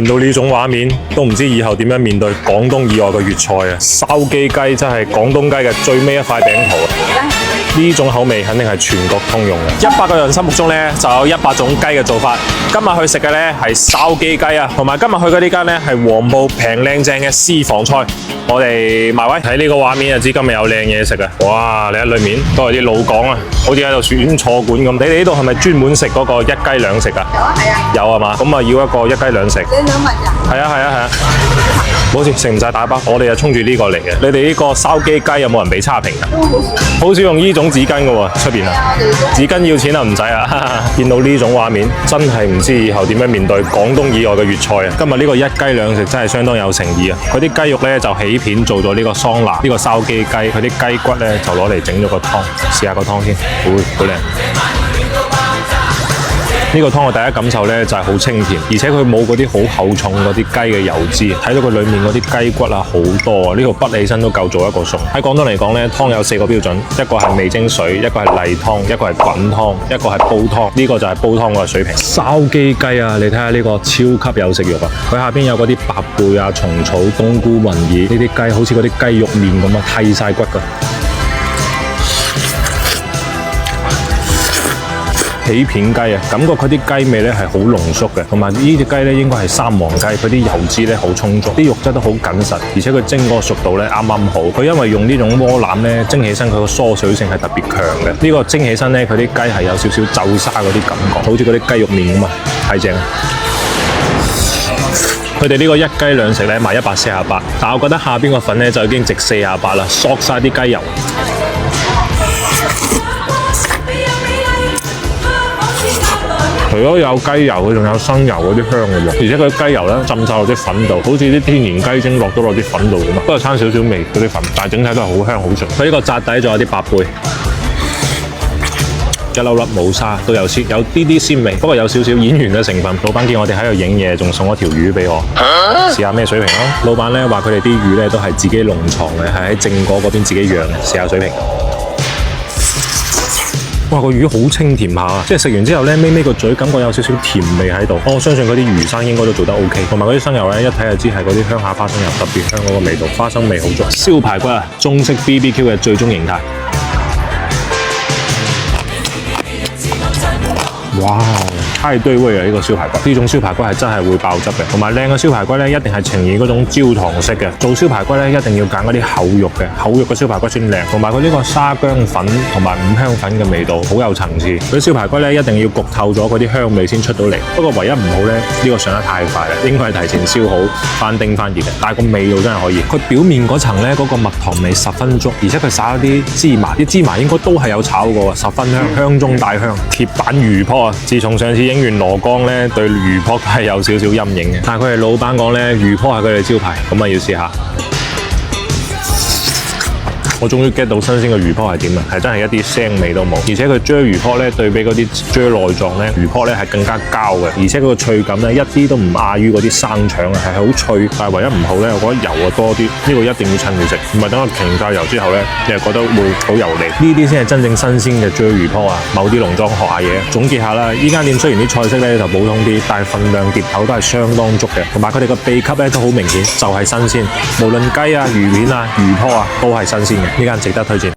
見到呢種畫面，都唔知以後點樣面對廣東以外嘅粵菜啊！筲箕雞真係廣東雞嘅最尾一塊餅圖啊！呢種口味肯定係全國通用嘅。100個人心目中呢，就有100種雞嘅做法。今日去食嘅呢係筲箕雞啊，同埋今日去嘅呢間呢係黃埔平靚正嘅私房菜。我哋埋位睇呢個畫面就知今日有靚嘢食啊！哇！你喺裏面都係啲老港啊，好似喺度選錯館咁。你哋呢度係咪專門食嗰個一雞兩食啊？有係嘛？咁啊要一個一雞兩食。你兩份咋？係啊。冇事，食唔晒打包。我哋就衝住呢個嚟嘅。你哋呢個筲箕雞有冇人俾差評㗎？都好少。好少用呢種紙巾嘅喎，出邊啊！紙巾要錢啊，唔使啊！見到呢種畫面，真係唔知以後點樣面對廣東以外嘅粵菜啊！今日呢個一雞兩食真係相當有誠意啊！佢啲雞肉呢，就起片做咗呢個桑拿，呢個筲箕雞，佢啲雞骨呢，就攞嚟整咗個湯，試下個湯先，好靚。呢個湯嘅第一感受呢，就係好清甜，而且佢冇嗰啲好厚重嗰啲雞嘅油脂，睇到佢裡面嗰啲雞骨啊好多啊！呢個滗起身都夠做一個餸。喺廣東嚟講呢，湯有4個標準，一個係味精水，一個係例湯，一個係滾湯，一個係煲湯。呢個就係煲湯嗰個水平。筲箕雞啊，你睇下呢個超級有食肉啊！佢下邊有嗰啲白貝啊、蟲草、冬菇、雲耳，呢啲雞好似嗰啲雞肉麵咁啊，剃晒骨㗎。起片雞啊，感覺佢啲雞味咧係好濃縮嘅，同埋呢隻雞咧應該係三黃雞，佢啲油脂咧好充足，啲肉質都好緊實，而且佢蒸嗰個熟度咧啱啱好。佢因為用呢種窩腩咧蒸起身，佢個疏水性係特別強嘅。呢個蒸起身咧，佢啲雞係有少少皺沙嗰啲感覺，好似嗰啲雞肉麵咁啊，太正！佢哋呢個一雞兩食咧賣148，但我覺得下邊個粉咧就已經值48啦，索晒啲雞油。除咗有雞油，佢仲有生油嗰啲香嘅喎，而且佢雞油咧浸晒落啲粉度，好似啲天然雞精落咗落啲粉度咁啊，不過差少少味嗰啲粉，但係整體都係好香好順。佢呢個扎底仲有啲白貝，一粒粒冇沙，都有啲鮮味，不過有少少演員嘅成分。老闆見我哋喺度影嘢，仲送咗條魚俾我，試下咩水平咯。老闆咧話佢哋啲魚咧都係自己農場嘅，係喺正果嗰邊自己養嘅，試下水平。哇！個魚好清甜下啊，即係食完之後咧，咪個嘴感覺有少少甜味喺度。我相信嗰啲魚生應該都做得 OK， 同埋嗰啲生油咧，一睇就知係嗰啲鄉下花生油，特別香嗰個味道，花生味好足。燒排骨啊，中式 BBQ 嘅最終形態。哇！太對味啊！呢個燒排骨，呢種燒排骨係真係會爆汁嘅，同埋靚嘅燒排骨咧，一定係呈現嗰種焦糖色嘅。做燒排骨咧，一定要揀嗰啲厚肉嘅，厚肉嘅燒排骨先靚。同埋佢呢個沙薑粉同埋五香粉嘅味道好有層次。佢啲燒排骨咧，一定要焗透咗嗰啲香味先出到嚟。不過唯一唔好咧，呢個上得太快啦，應該係提前燒好，翻叮翻熱嘅。但係個味道真係可以。佢表面嗰層咧，嗰個蜜糖味十分足，而且佢撒咗啲芝麻，啲芝麻應該都係有炒過，十分香，香中帶香。鐵板魚泡啊！自從上次影完羅江咧，對魚泡係有少少陰影嘅。但係佢哋老闆講咧，魚泡係佢哋招牌，咁啊要試下。我終於 get 到新鮮嘅魚泡係點啊！係真係一啲腥味都冇，而且佢啫魚泡咧對比嗰啲啫內臟咧，魚泡咧係更加膠嘅，而且佢個脆感咧一啲都唔亞於嗰啲生腸啊，係好脆。但係唯一唔好咧，我覺得油啊多啲，呢個一定要趁住食，唔係等我停晒油之後咧，你係覺得會好油膩。呢啲先係真正新鮮嘅啫魚泡啊！某啲農莊學下嘢，總結下啦，依間店雖然啲菜式咧就普通啲，但係份量碟頭都係相當足嘅，同埋佢哋個秘笈咧都好明顯，就係新鮮，無論雞啊、魚片啊、魚泡啊都係新鮮嘅。呢間值得推薦。